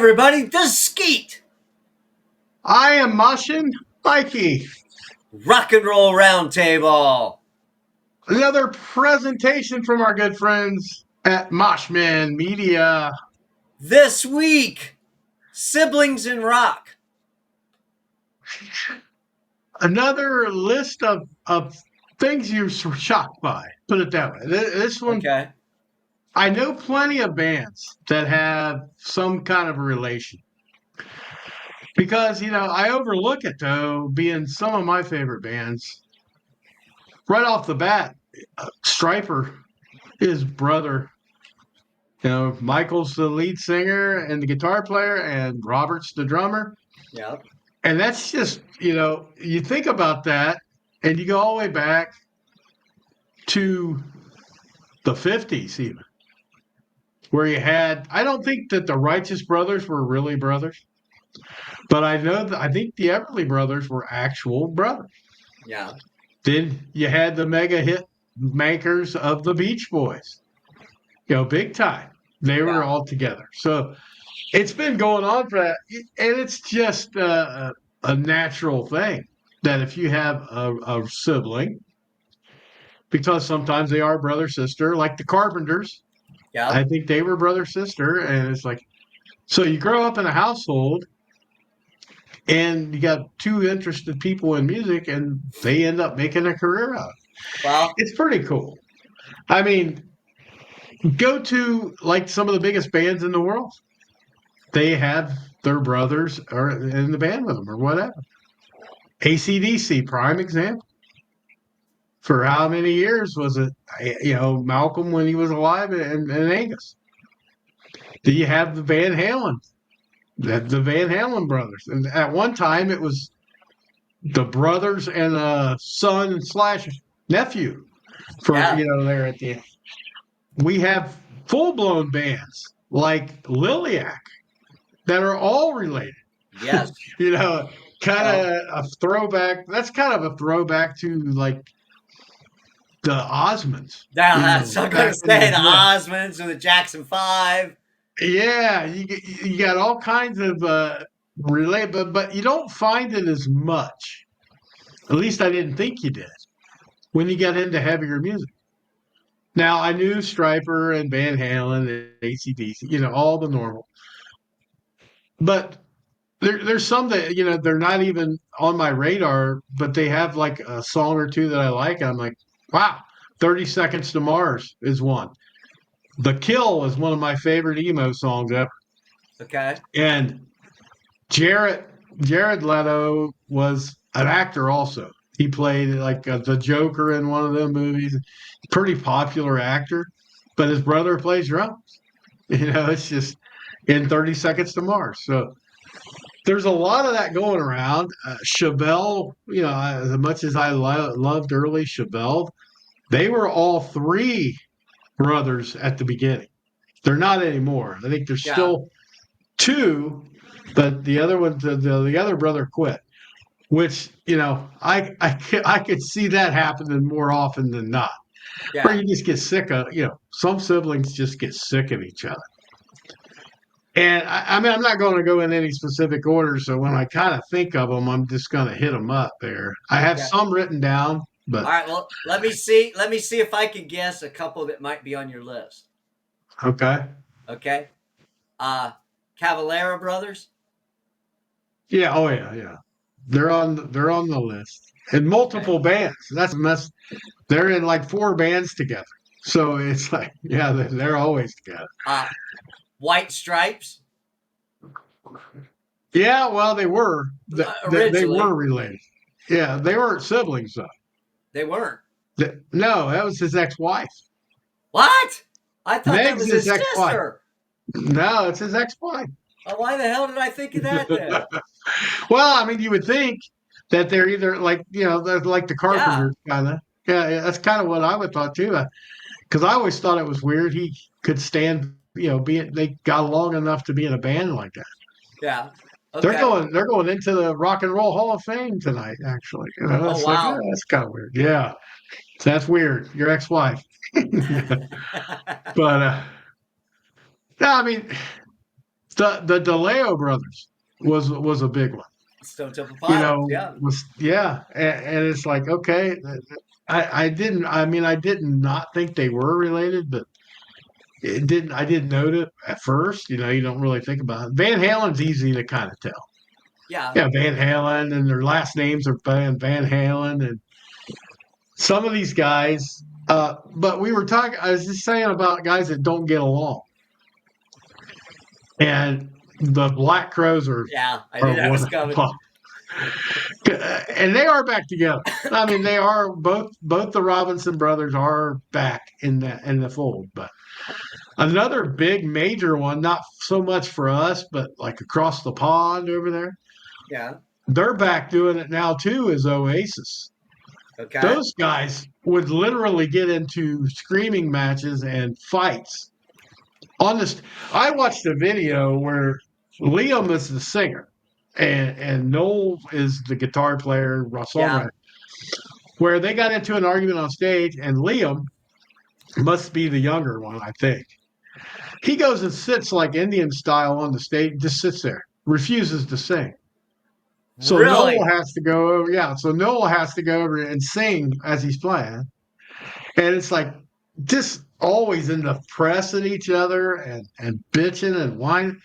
everybody, this is Skeet. I am Moshin Mikey. Rock and Roll Roundtable. Another presentation from our good friends at Moshman Media. This week, Siblings in Rock. Another list of things you were shocked by. Put it that way. This one, Okay. I know plenty of bands that have some kind of a relation. Because, I overlook it, though, being some of my favorite bands. Right off the bat, Stryper, his brother. Michael's the lead singer and the guitar player, and Robert's the drummer. Yep. And that's just, you think about that, and you go all the way back to the 50s, even, where you had, I don't think that the Righteous Brothers were really brothers, but I think the Everly Brothers were actual brothers. Yeah. Then you had the mega hit makers of the Beach Boys, big time. They were all together. So it's been going on for that, and it's just a natural thing that if you have a sibling, because sometimes they are brother sister, like the Carpenters. Yep. I think they were brother sister, and it's like, so you grow up in a household, and you got two interested people in music, and they end up making a career out of it. Well, It's pretty cool. I mean, go to like some of the biggest bands in the world. They have their brothers or in the band with them or whatever. AC/DC, prime example. For how many years was it, Malcolm when he was alive and Angus? Do you have the Van Halen? The Van Halen brothers. And at one time it was the brothers and a son slash nephew for, there at the end. We have full blown bands like Liliac that are all related. yes. Kind of a throwback. That's kind of a throwback to like the Osmonds. That's I'm going to say the Osmonds or the Jackson 5. Yeah, you got all kinds of but you don't find it as much. At least I didn't think you did when you get into heavier music. Now I knew Stryper and Van Halen and AC/DC, all the normal. But there's some that they're not even on my radar, but they have like a song or two that I like. I'm like, wow, 30 Seconds to Mars is one. The Kill is one of my favorite emo songs ever. Okay. And Jared Leto was an actor also. He played like the Joker in one of them movies. Pretty popular actor, but his brother plays drums. It's just in 30 Seconds to Mars. So there's a lot of that going around. Chevelle, as much as I loved early Chevelle, they were all three brothers at the beginning. They're not anymore. I think there's still two, but the other one, the other brother quit. Which I could see that happening more often than not. Yeah. Where you just get sick of, some siblings just get sick of each other. And I mean, I'm not going to go in any specific order. So when I kind of think of them, I'm just going to hit them up there. I have some written down, but all right. Well, let me see. Let me see if I can guess a couple that might be on your list. okay. Okay. Cavalera Brothers. Yeah. Oh yeah. They're on the list and multiple bands. That's mess. They're in like 4 bands together. So it's like, yeah, they're always together. White Stripes. Yeah, well, they were. They were related. Yeah, they weren't siblings though. They weren't. No, that was his ex-wife. What? I thought Meg's that was his ex-wife. sister. No, it's his ex-wife. Why the hell did I think of that then? Well, I mean, you would think that they're either like, they're like the Carpenters kind of. Yeah, that's kind of what I would thought too. Because I always thought it was weird he could stand, they got along enough to be in a band like that. Yeah. Okay. They're going into the Rock and Roll Hall of Fame tonight, actually. Oh, wow. Like, that's kind of weird. Yeah. So that's weird. Your ex-wife. But no, I mean, The DeLeo brothers was a big one. Stone Temple Pilots. Yeah. And it's like, okay, I didn't. I mean, I did not think they were related, but I didn't note it at first. You know, you don't really think about it. Van Halen's easy to kind of tell. Yeah. Yeah, Van Halen, and their last names are Van Halen, and some of these guys. But we were talking. I was just saying about guys that don't get along, and the Black Crows Yeah. I are knew that one was of coming. them. And they are back together. I mean, they are both the Robinson brothers are back in the fold. But another big major one, not so much for us, but like across the pond over there, Yeah. they're back doing it now too. Is Oasis? Okay. Those guys would literally get into screaming matches and fights. On this, I watched a video where Liam is the singer and Noel is the guitar player, Yeah. songwriter, where they got into an argument on stage, and Liam must be the younger one, I think. He goes and sits like Indian style on the stage, just sits there, refuses to sing. So Noel Really? has to go over, yeah. So Noel has to go over and sing as he's playing, and it's like just always in the press at each other and bitching and whining.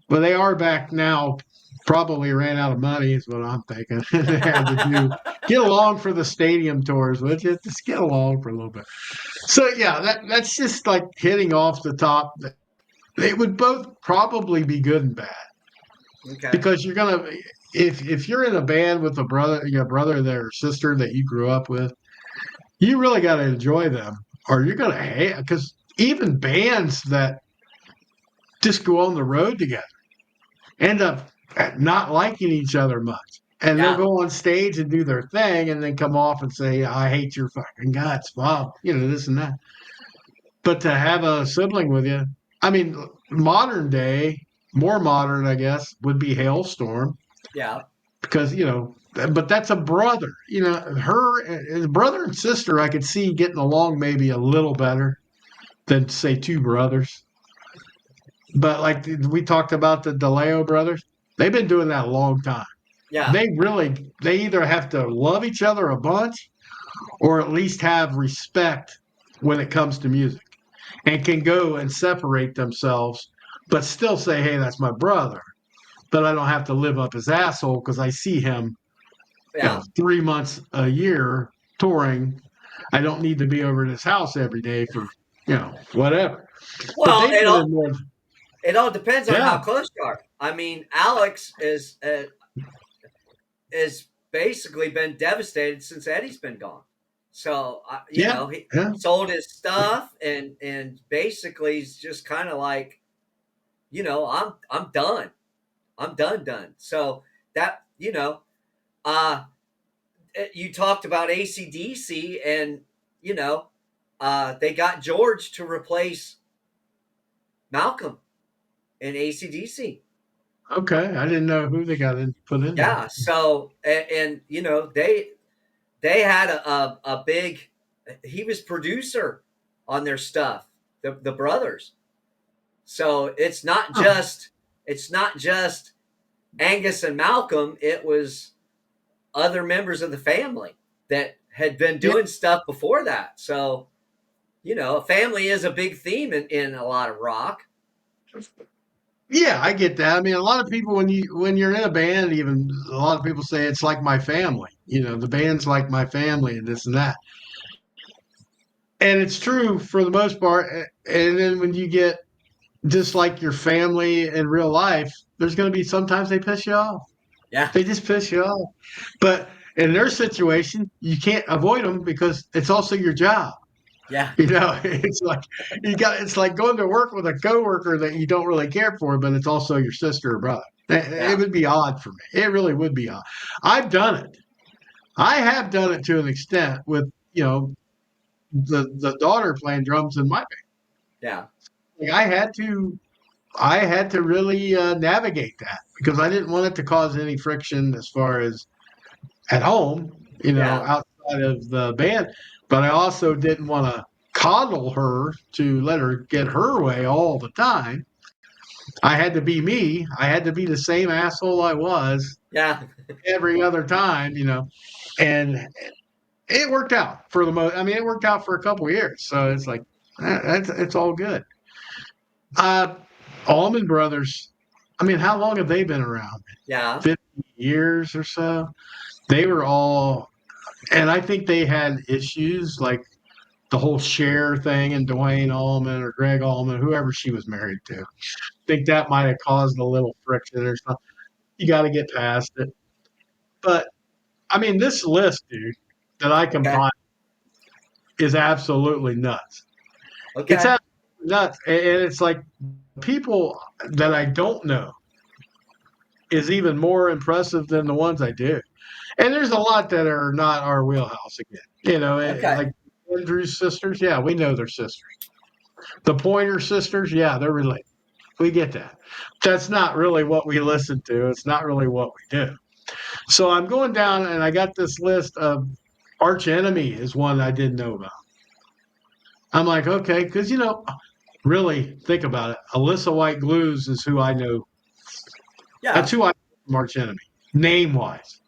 But they are back now. Probably ran out of money is what I'm thinking. They had to get along for the stadium tours, would you? Just get along for a little bit. So yeah, that's just like hitting off the top. They would both probably be good and bad Okay. because you're gonna if you're in a band with a brother, your brother or sister that you grew up with, you really got to enjoy them, or you're gonna hate. Because even bands that just go on the road together end up not liking each other much. And they'll Yeah. go on stage and do their thing and then come off and say, I hate your fucking guts, Bob, this and that. But to have a sibling with you, I mean, modern day, more modern, I guess, would be Hailstorm Yeah. because, but that's a brother. Her as brother and sister, I could see getting along maybe a little better than, say, two brothers. But like we talked about the DeLeo brothers, they've been doing that a long time. Yeah. They either have to love each other a bunch or at least have respect when it comes to music and can go and separate themselves, but still say, hey, that's my brother. But I don't have to live up his asshole because I see him, Yeah. 3 months a year touring. I don't need to be over at his house every day for, whatever. But Well, they put in more. it all depends on how Yeah. close you are. I mean, Alex is basically been devastated since Eddie's been gone. So Yeah. he Yeah. sold his stuff and basically he's just kind of like, I'm done. I'm done. So that uh, you talked about ACDC and you know they got George to replace Malcolm in ACDC. Okay. I didn't know who they got put in there. Yeah. So and they had a big. He was producer on their stuff, the brothers. So Oh, it's not just Angus and Malcolm. It was other members of the family that had been yeah. doing stuff before that. So family is a big theme in a lot of rock. Yeah, I get that. I mean, a lot of people when you're in a band, even a lot of people say it's like my family. The band's like my family and this and that. And it's true for the most part. And then when you get just like your family in real life, there's going to be sometimes they piss you off. Yeah, They just piss you off. But in their situation, you can't avoid them because it's also your job. yeah, It's like it's like going to work with a coworker that you don't really care for, but it's also your sister or brother. It yeah. would be odd for me. It really would be odd. I've done it. I have done it to an extent with, the daughter playing drums in my band. Yeah, Like I had to really navigate that because I didn't want it to cause any friction as far as at home, yeah, outside of the band. But I also didn't want to coddle her to let her get her way all the time. I had to be me. I had to be the same asshole I was Yeah. every other time, and it worked out for the most. I mean, it worked out for a couple of years, so it's like it's all good. Uh, Allman Brothers. I mean, how long have they been around? Yeah. 50 years or so. They were all, and I think they had issues like the whole Cher thing and Dwayne Allman or Greg Allman, whoever she was married to. I think that might have caused a little friction or something. You got to get past it. But I mean, this list, dude, that I Okay. compiled is absolutely nuts. It's Okay. absolutely nuts. And it's like people that I don't know is even more impressive than the ones I do. And there's a lot that are not our wheelhouse again. Okay. Like Andrew's sisters, yeah, we know they're sisters. The Pointer sisters, yeah, they're related. We get that. That's not really what we listen to. It's not really what we do. So I'm going down and I got this list of Arch Enemy is one I didn't know about. I'm like, okay, because really think about it. Alyssa White Glues is who I know. That's Yeah. who I know from Arch Enemy, name wise.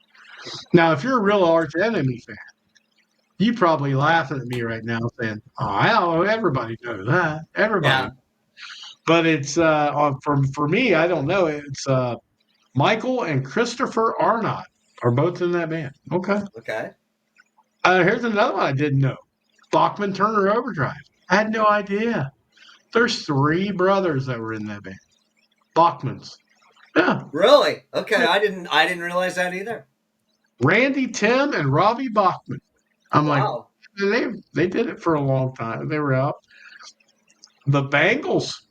Now, if you're a real Arch Enemy fan, you probably laughing at me right now saying, "Oh, everybody knows that. Everybody." Yeah. But it's for me, I don't know. It's Michael and Christopher Arnott are both in that band. Okay. Okay. Here's another one I didn't know. Bachman Turner Overdrive. I had no idea. There's three brothers that were in that band. Bachmans. Yeah. Really? Okay. I didn't realize that either. Randy Tim and Robbie Bachman. I'm like, Wow. they did it for a long time. They were out. The Bangles.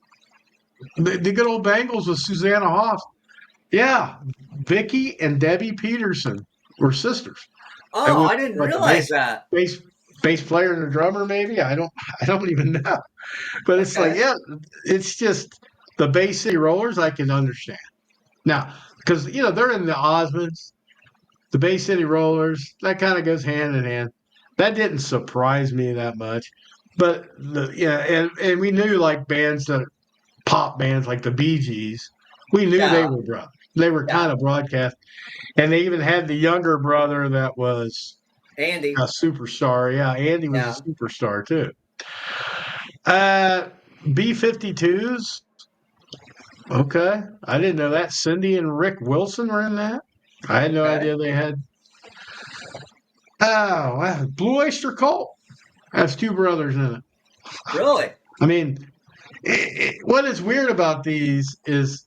The good old Bangles with Susanna Hoffs. Yeah. Vicky and Debbie Peterson were sisters. And Oh, with I didn't like a realize that. bass bass player and a drummer, maybe. I don't even know. But it's like, Okay. yeah, it's just the Bay City Rollers I can understand. Now, because they're in the Osmonds, the Bay City Rollers, that kind of goes hand in hand. That didn't surprise me that much. But and we knew like bands that pop bands like the Bee Gees, we knew they Yeah. were brothers. They were Yeah. kind of broadcast. And they even had the younger brother that was a Andy. superstar. Yeah, Andy was Yeah. a superstar too. Uh, B-52s. Okay, I didn't know that. Cindy and Rick Wilson were in that. I had no Okay. idea they had. Oh, wow. Blue Oyster Cult has two brothers in it. Really? I mean, what is weird about these is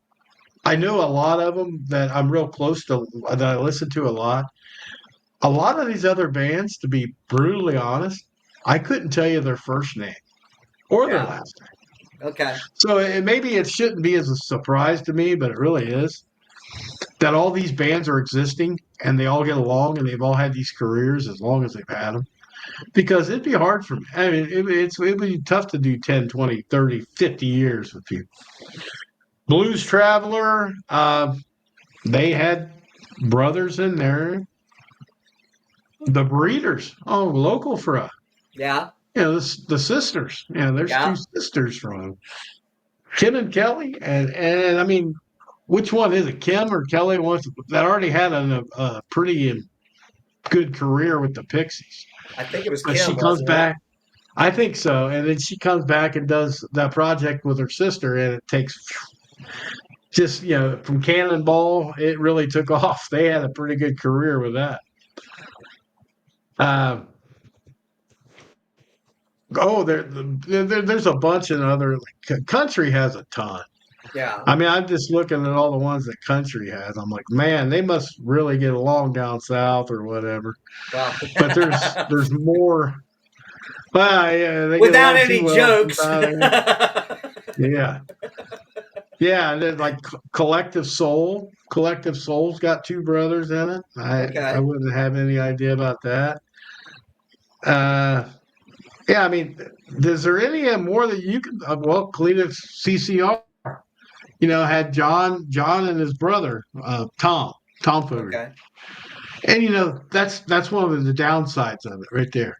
I know a lot of them that I'm real close to that I listen to a lot. A lot of these other bands, to be brutally honest, I couldn't tell you their first name or their Yeah. last name. Okay. So maybe it shouldn't be as a surprise to me, but it really is that all these bands are existing and they all get along and they've all had these careers as long as they've had them. Because it'd be hard for me. I mean, it'd be tough to do 10, 20, 30, 50 years with people. Blues Traveler, they had brothers in there. The Breeders, oh, local for us. Yeah. The sisters. Yeah, there's two Yeah. sisters from them. Kim and Kelly, and I mean, which one is it, Kim or Kelly? Wants that already had a pretty good career with the Pixies, I think it was but she Kim, comes wasn't it? back. I think so, and then she comes back and does that project with her sister, and it takes just from Cannonball, it really took off. They had a pretty good career with that. Uh, there's a bunch of other country has a ton. Yeah. I mean, I'm just looking at all the ones that country has. I'm like, man, they must really get along down south or whatever. Well, But there's more. Well, yeah, they get without along too any well jokes. sometimes. Yeah, yeah. And then like Collective Soul's got two brothers in it. I Okay. wouldn't have any idea about that. Uh, yeah, I mean, is there any more that you can? Well, Cletus CCR. Had John and his brother, Tom Fogarty. Okay. And that's one of the downsides of it right there.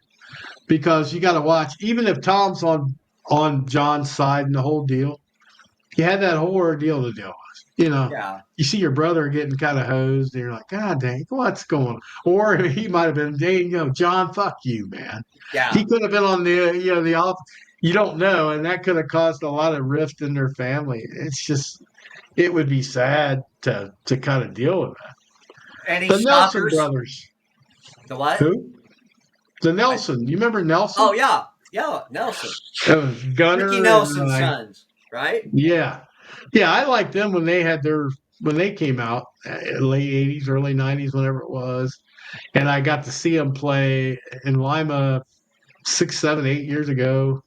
Because you got to watch, even if Tom's on John's side and the whole deal, you had that whole ordeal to deal with. Yeah. You see your brother getting kind of hosed, and you're like, God dang, what's going on? Or he might have been, dang, John, fuck you, man. Yeah. He could have been on the off. You don't know, and that could have caused a lot of rift in their family. It's just, it would be sad to kind of deal with that. Any The Nelson shockers? brothers. The what? Who? The I, Nelson. You remember Nelson? oh yeah, yeah. Nelson, It was Ricky Gunner and Nelson's sons, right? yeah, yeah. I liked them when they had when they came out, late '80s, early '90s, whenever it was, and I got to see them play in Lima 6, 7, 8 years ago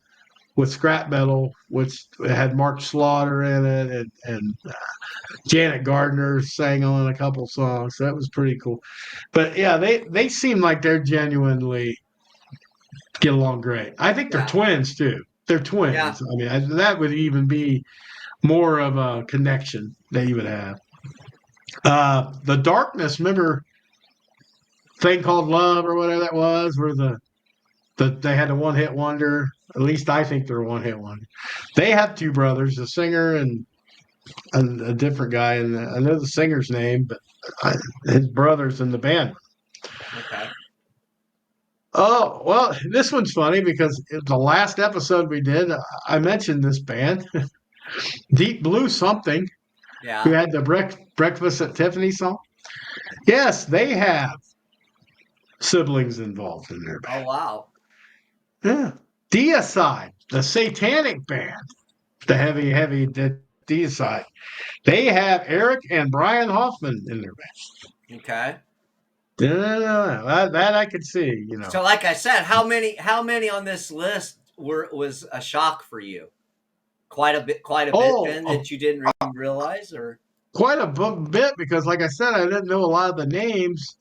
with scrap metal, which had Mark Slaughter in it, and Janet Gardner sang on a couple songs. So that was pretty cool. But yeah, they seem like they're genuinely get along great. I think they're Yeah, twins too. They're yeah. twins. I mean, that would even be more of a connection that you would have. The Darkness, remember thing called Love or whatever that was, where they had a one hit wonder. At least I think they're a one hit wonder. They have two brothers, a singer and a different guy, and I know the singer's name, but his brother's in the band. Okay. Oh, well, this one's funny because the last episode we did, I mentioned this band, Deep Blue Something, who Yeah. had the Breakfast at Tiffany song. Yes, they have siblings involved in their Oh band. wow. Yeah. Deicide, the satanic band, the heavy Deicide. They have Eric and Brian Hoffman in their Okay. band. That I could see. So, like I said, how many on this list was a shock for you? Quite a bit. Oh, Then that you didn't even realize, or quite a bit because, like I said, I didn't know a lot of the names,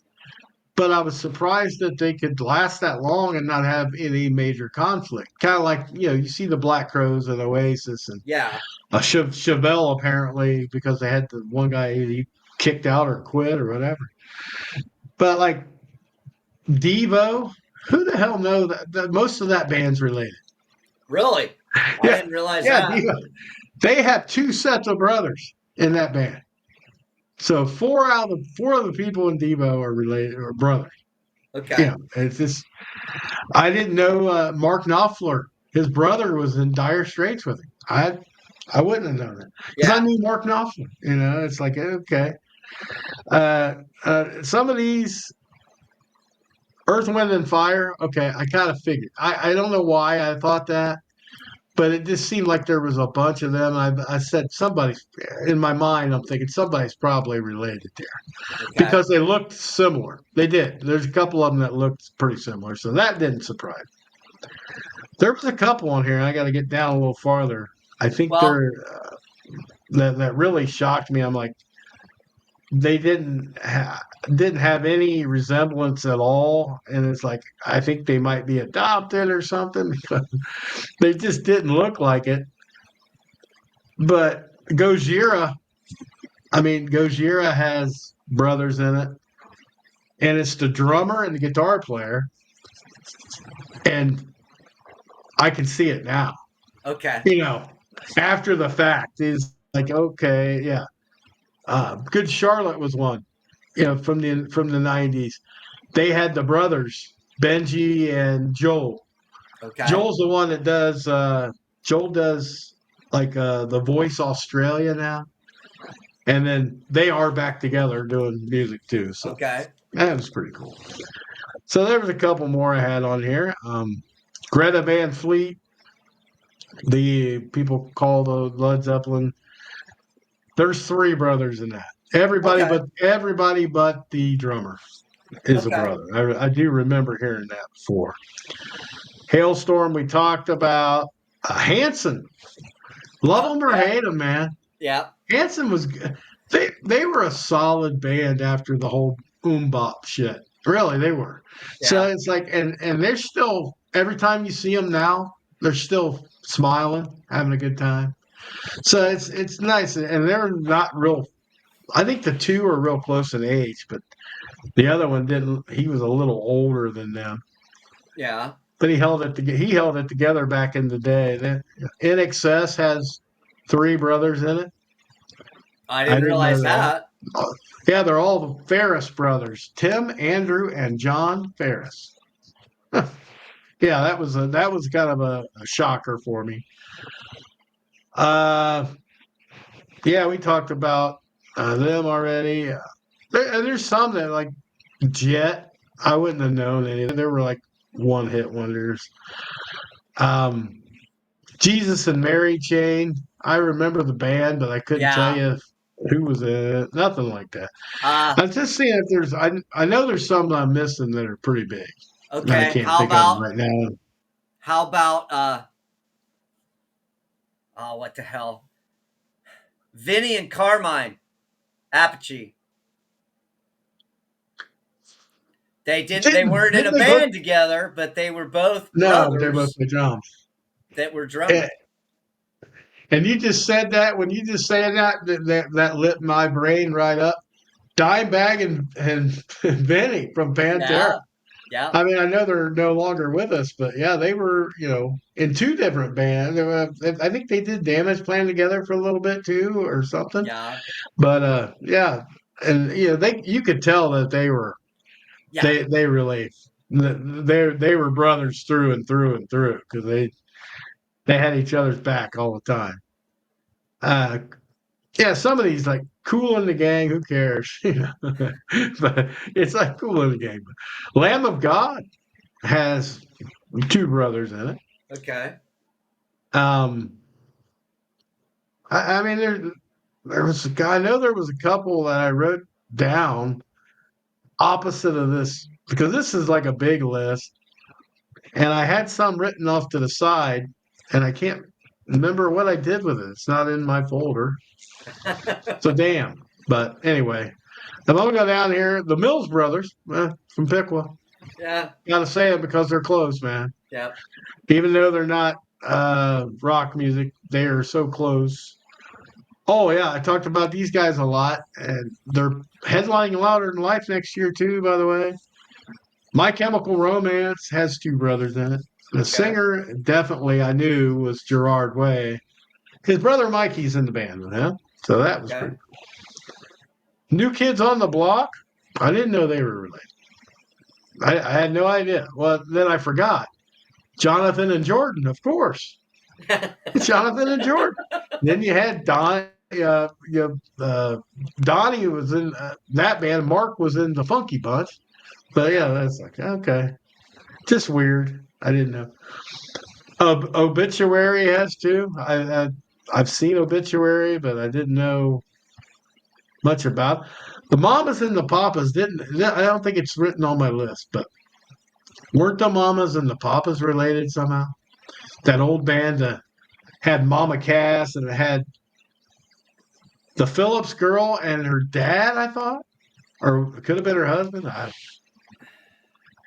but I was surprised that they could last that long and not have any major conflict. Kind of like, you see the Black Crows and Oasis and yeah, Chevelle apparently because they had the one guy he kicked out or quit or whatever. But like Devo, who the hell know that most of that band's related? really, I Yeah, didn't realize yeah, that. Devo. They have two sets of brothers in that band. So four of the people in Devo are related or brothers. Okay. Yeah, it's just I didn't know Mark Knopfler. His brother was in dire straits with him. I wouldn't have known that because I Yeah. knew Mark Knopfler. It's like okay. Some of these Earth, Wind, and Fire. Okay, I kind of figured. I don't know why I thought that, but it just seemed like there was a bunch of them. I said somebody in my mind. I'm thinking somebody's probably related there Okay. because they looked similar. They did. There's a couple of them that looked pretty similar, so that didn't surprise me. There was a couple on here. I got to get down a little farther. I think Well, they're that really shocked me. I'm like, they didn't have any resemblance at all, and it's like I think they might be adopted or something. They just didn't look like it. But Gojira, I mean, Gojira has brothers in it, and it's the drummer and the guitar player, and I can see it now. okay. You know, after the fact is like okay, yeah. Good Charlotte was one, from the '90s. They had the brothers Benji and Joel. Okay. Joel's the one that does. Joel does like the Voice Australia now, and then they are back together doing music too. So Okay. that was pretty cool. So there was a couple more I had on here. Greta Van Fleet, the people call the Led Zeppelin. There's three brothers in that. Okay. Everybody but the drummer is a Okay. brother. I do remember hearing that before. Hailstorm we talked about. Hanson, love them or Yeah. hate them, man. Yeah. Hanson was they were a solid band after the whole boom bop shit. Really, they were. So Yeah. it's like, and they're still every time you see them now, they're still smiling, having a good time. So it's nice, and they're not real. I think the two are real close in age, but the other one didn't. He was a little older than them, Yeah. but he held it together back in the day. Then NXS has three brothers in it. I I didn't didn't know realize that. that. Yeah, they're all the Ferris brothers: Tim, Andrew, and John Ferris. Yeah, that was kind of a shocker for me. Uh, yeah, we talked about them already. There's some that like Jet. I wouldn't have known any. There were like one hit wonders. Um, Jesus and Mary Chain. I remember the band, but I couldn't tell Yeah. you who was in it. Nothing like that. Uh I was just seeing if there's. I know there's some I'm missing that are pretty big. I okay. can't think of them right now. How about oh, what the hell? Vinny and Carmine Apogee. They weren't in Didn't a they both? band together, but they were both No, they both brothers play drums. that were Eh, drummers. And you just said that when you just said that lit my brain right up. Dimebag and Vinny from Pantera. Yeah. Yeah. I mean, I know they're no longer with us, but yeah, they were, in two different bands. I think they did Damage Plan together for a little bit too, or something. Yeah. But yeah, and you could tell that Yeah. they really they were brothers through and through and through because they had each other's back all the time. Uh, yeah, some of these like Cool in the Gang, who cares? But it's like Cool in the Gang. Lamb of God has two brothers in it. Okay. Um, I mean, there was a guy. I know there was a couple that I wrote down opposite of this because this is like a big list, and I had some written off to the side, and I can't remember what I did with it. It's not in my folder, so damn. But anyway, I'm gonna go down here. The Mills brothers from Piqua. Yeah. Gotta say it because they're close, man. Yeah. Even though they're not rock music, they are so close. Oh yeah, I talked about these guys a lot, and they're headlining Louder Than Life next year too. By the way, My Chemical Romance has two brothers in it. The Okay. singer definitely I knew was Gerard Way. His brother Mikey's in the band with him, so that was Okay. pretty cool. New Kids on the Block. I didn't know they were related. I had no idea. Well, then I forgot. Jonathan and Jordan, of course. Jonathan and Jordan. Then you had Donnie was in that band. Mark was in the Funky Bunch. But yeah, Yeah. that's like okay, just weird. I didn't know. Obituary has two. I've seen Obituary, but I didn't know much about the Mamas and the Papas. Didn't I don't think it's written on my list, but weren't the Mamas and the Papas related somehow? That old band had Mama Cass and it had the Phillips girl and her dad, I thought, or it could have been her husband.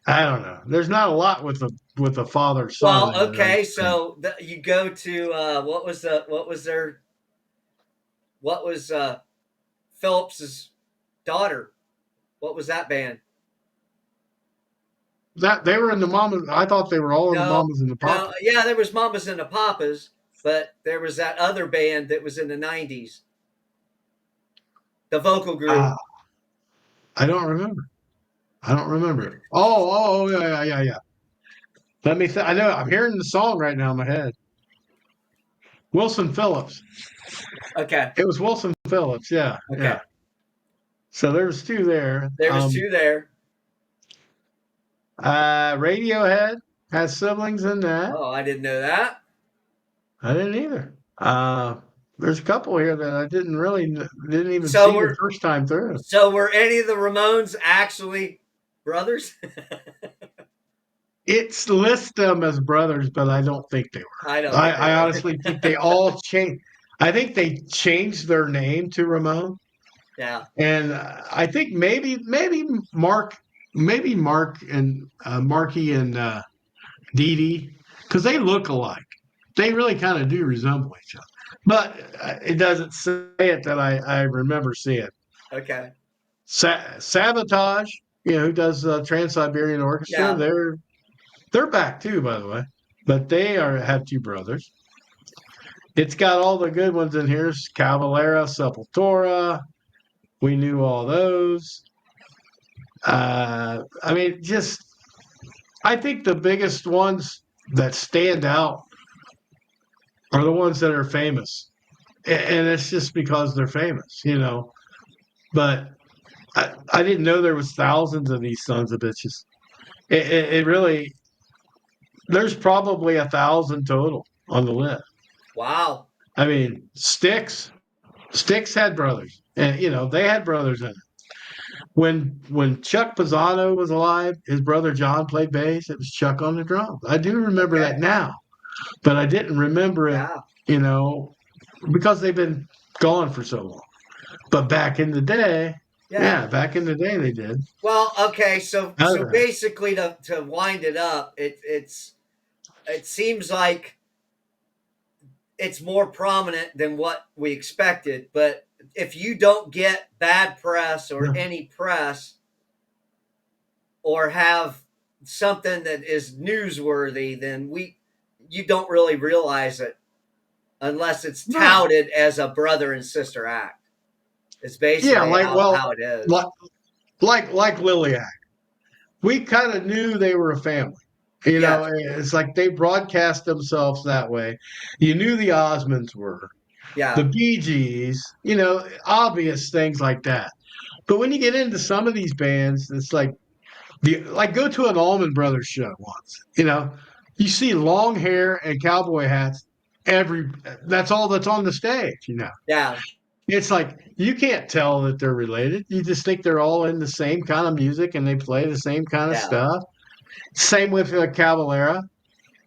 I don't know. There's not a lot with the father son Well, in it. I don't okay. think. So you go to what was Phillips's daughter? What was that band? That they were in the mamas. I thought they were all in the No, mamas and the no. papas. Yeah, there was Mamas and the Papas, but there was that other band that was in the '90s, the vocal group. Ah, I don't remember. I don't remember it. Oh, yeah. Let me. I know. I'm hearing the song right now in my head. Wilson Phillips. Okay. It was Wilson Phillips. Yeah, Okay. yeah. So there's two there. There was two there. Radiohead has siblings in that. Oh, I didn't know that. I didn't either. There's a couple here that I didn't even So see the were first time through. any of the Ramones actually brothers? It's list them as brothers, but I don't think they I were. don't think they I were. honestly think they all changed. I think they changed their name to Ramon, Yeah. and I think maybe Mark and Marky and Dee Dee, because they look alike. They really kind of do resemble each other, but it doesn't say it that I remember seeing. Okay. Sabotage, who does Trans Siberian Orchestra? Yeah. They're back too, by the way, but they have two brothers. It's got all the good ones in here. Cavalera, Sepultura. We knew all those. I mean, just I think the biggest ones that stand out are the ones that are famous, and it's just because they're famous, you know. But I didn't know there was thousands of these sons of bitches. It really there's probably 1,000 total on the list. Wow. I mean, Sticks had brothers, and you know they had brothers in it. When Chuck Pisano was alive, his brother John played bass. It was Chuck on the drums. I do remember that Okay. now, but I didn't remember it, Yeah. you know, because they've been gone for so long. But back in the day, Yeah. yeah, back in the day they did. Well, okay. So Uh, basically, to wind it up, it seems like it's more prominent than what we expected. But if you don't get bad press or any press, or have something that is newsworthy, then you don't really realize it unless it's no, touted as a brother and sister act. It's yeah, basically like well, how it is. like like Liliac, we kind of knew they were a family. You Yes. know, it's like they broadcast themselves that way. You knew the Osmonds were the Yeah. Bee Gees, you know, obvious things like that. But when you get into some of these bands, it's like go to an Allman Brothers show once. You know, you see long hair and cowboy hats. Every that's all that's on the stage. You know, Yeah. it's like you can't tell that they're related. You just think they're all in the same kind of music and they play the same kind of Yeah. stuff. Same with Cavalera.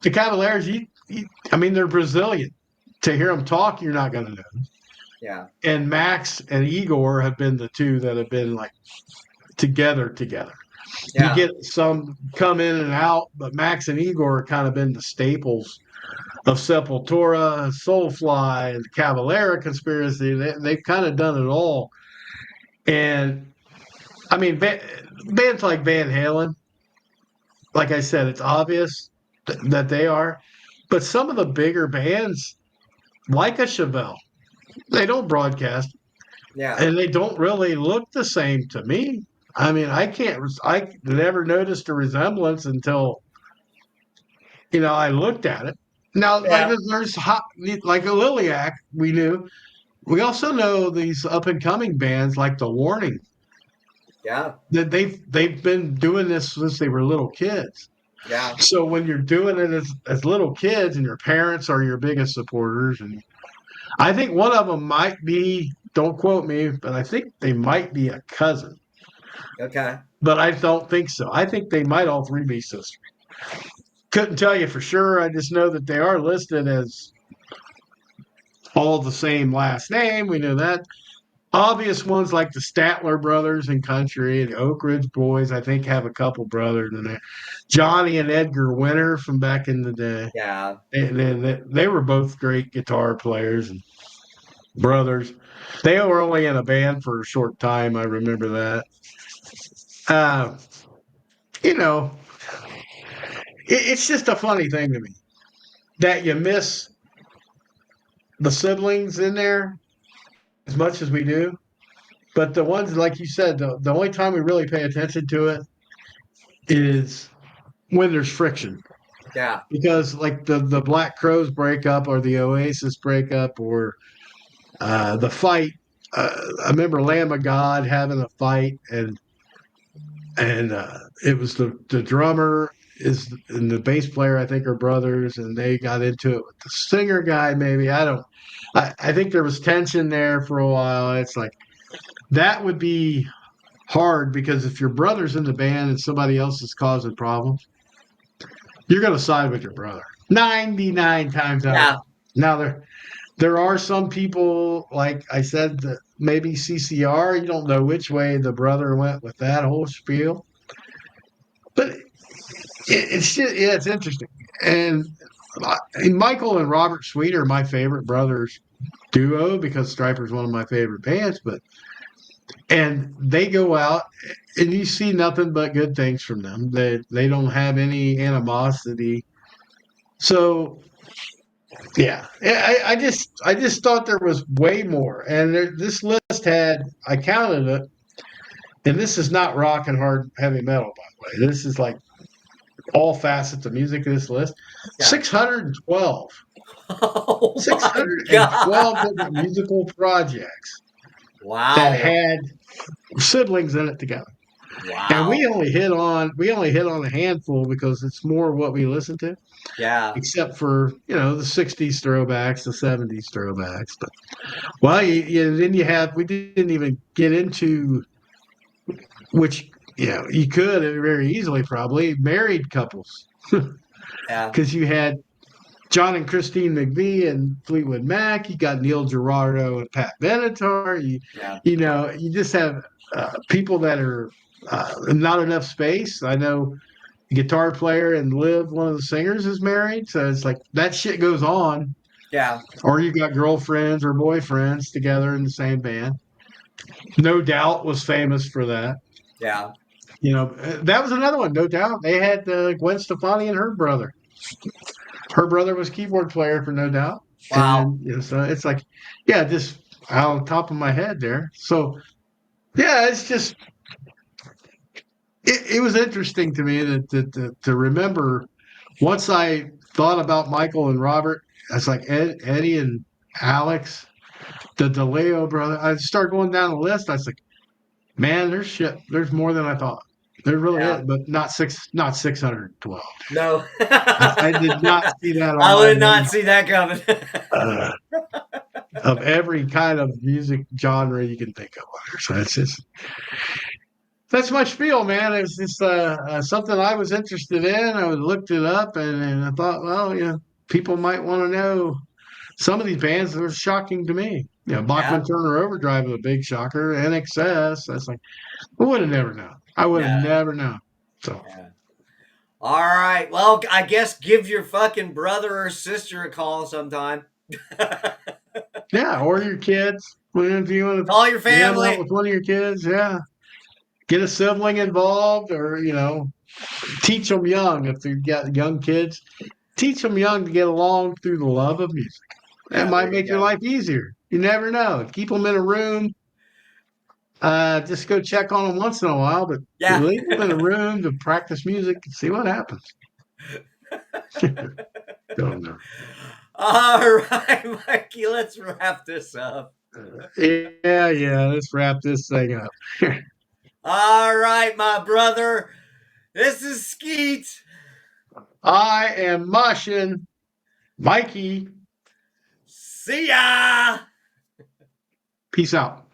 The Cavaleras, I mean, they're Brazilian. To hear them talk, you're not going to know. Yeah. And Max and Igor have been the two that have been like together. You Yeah. get some come in and out, but Max and Igor have kind of been the staples of Sepultura, Soulfly, and the Cavalera conspiracy. They've kind of done it all. And I mean, bands like Van Halen, like I said, it's obvious that they are. But some of the bigger bands, like a Chevelle, they don't broadcast Yeah. and they don't really look the same to me. I mean, I never noticed a resemblance until, you know, I looked at it. Now, like Yeah. there's hot, like a Liliac, we knew. We also know these up and coming bands like The Warning Yeah. that they've been doing this since they were little kids. Yeah. So when you're doing it as little kids and your parents are your biggest supporters, and I think one of them might be, don't quote me, but I think they might be a cousin. Okay. But I don't think so. I think they might all three be sisters. Couldn't tell you for sure. I just know that they are listed as all the same last name. We know that. Obvious ones like the Statler brothers in country, the Oak Ridge Boys, I think have a couple brothers in there. Johnny and Edgar Winter from back in the day. Yeah. And then they were both great guitar players and brothers. They were only in a band for a short time. I remember that. Uh, you know, it's just a funny thing to me that you miss the siblings in there as much as we do. But the ones, like you said, the only time we really pay attention to it is when there's friction. Yeah. Because like the Black Crows breakup or the Oasis breakup or the fight. I remember Lamb of God having a fight and it was the drummer is and the bass player I think are brothers and they got into it with the singer guy maybe I don't I think there was tension there for a while. It's like that would be hard because if your brother's in the band and somebody else is causing problems, you're going to side with your brother 99 times out of Yeah. 100. Now there are some people like I said that maybe CCR you don't know which way the brother went with that whole spiel, but it's just, yeah, it's interesting. And Michael and Robert Sweet are my favorite brothers duo because Striper's one of my favorite bands. But and they go out and you see nothing but good things from them. They don't have any animosity. So Yeah, I just thought there was way more, and this list had I counted it, and this is not rock and hard heavy metal, by the way. This is like all facets of music. This list, Yeah. 612, Oh six my hundred and twelve God. different musical projects that Wow. had siblings in it together. And Wow. we only hit on a handful because it's more what we listen to, Yeah. except for the '60s throwbacks, the '70s throwbacks. But well, then you have we didn't even get into which you could very easily probably married couples Yeah. because you had John and Christine McVie and Fleetwood Mac. You got Neil Giraldo and Pat Benatar. Yeah. You just have people that are not enough space. I know the guitar player and Liv, one of the singers, is married, so it's like that shit goes on. Yeah. Or you got girlfriends or boyfriends together in the same band. No Doubt was famous for that. Yeah. That was another one. No Doubt they had Gwen Stefani and her brother. Her brother was keyboard player for No Doubt, Wow. and so it's like, yeah, just out on top of my head there. So yeah, it's just it was interesting to me to remember once I thought about Michael and Robert. It's like Eddie and Alex, the DeLeo brother. I started going down the list. I was like, man, there's shit. There's more than I thought. There really Yeah. is, but not 612. No. I did not see that on I my would not list see that coming. uh, of every kind of music genre you can think of. So it's just that's my spiel, man. It's just something I was interested in. I looked it up and I thought, well, people might want to know some of these bands that are shocking to me. Bachman Yeah. Turner Overdrive was a big shocker. NXS. That's like, I would have never known. I would have Yeah. never known. So, Yeah. All right. Well, I guess give your fucking brother or sister a call sometime. yeah, or your kids. If you want to Call your jam out family. with one of your kids, yeah. Get a sibling involved or, teach them young. If you've got young kids, teach them young to get along through the love of music. That Yeah, there might you make your go. life easier. You never know. Keep them in a room. Just go check on them once in a while, but Yeah. leave them in a room to practice music and see what happens. Don't know. All right, Mikey, let's wrap this up. Yeah. Let's wrap this thing up. All right, my brother. This is Skeet. I am mushing Mikey. See ya. Peace out.